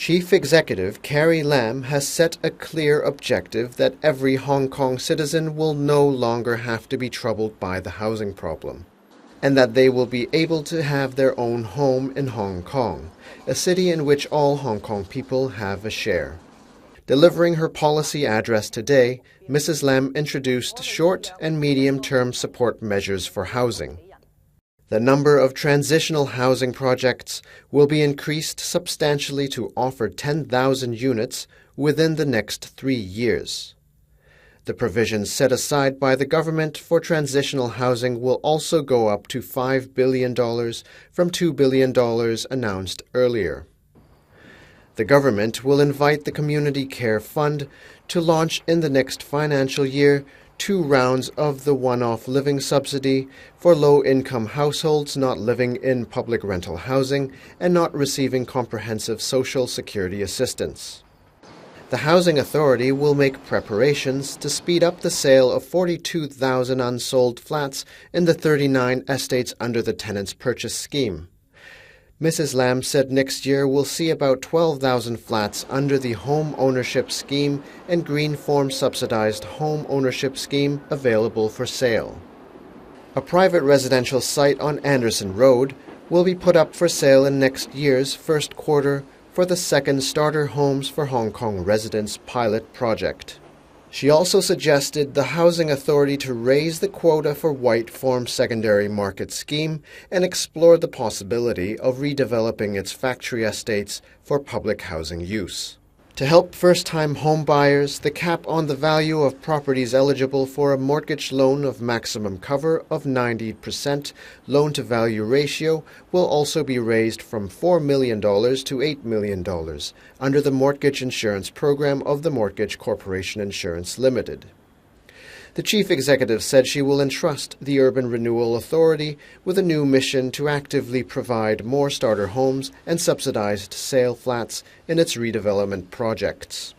Chief Executive Carrie Lam has set a clear objective that every Hong Kong citizen will no longer have to be troubled by the housing problem, and that they will be able to have their own home in Hong Kong, a city in which all Hong Kong people have a share. Delivering her policy address today, Mrs. Lam introduced short and medium-term support measures for housing. The number of transitional housing projects will be increased substantially to offer 10,000 units within the next 3 years. The provisions set aside by the government for transitional housing will also go up to $5 billion from $2 billion announced earlier. The government will invite the Community Care Fund to launch in the next financial year 2 rounds of the one-off living subsidy for low-income households not living in public rental housing and not receiving comprehensive social security assistance. The Housing Authority will make preparations to speed up the sale of 42,000 unsold flats in the 39 estates under the Tenants' Purchase Scheme. Mrs. Lam said next year will see about 12,000 flats under the Home Ownership Scheme and Green Form Subsidized Home Ownership Scheme available for sale. A private residential site on Anderson Road will be put up for sale in next year's first quarter for the second Starter Homes for Hong Kong Residents pilot project. She also suggested the Housing Authority to raise the quota for White Form Secondary Market Scheme and explore the possibility of redeveloping its factory estates for public housing use. To help first-time home buyers, the cap on the value of properties eligible for a mortgage loan of maximum cover of 90% loan-to-value ratio will also be raised from $4 million to $8 million under the Mortgage Insurance Program of the Mortgage Corporation Insurance Limited. The chief executive said she will entrust the Urban Renewal Authority with a new mission to actively provide more starter homes and subsidized sale flats in its redevelopment projects.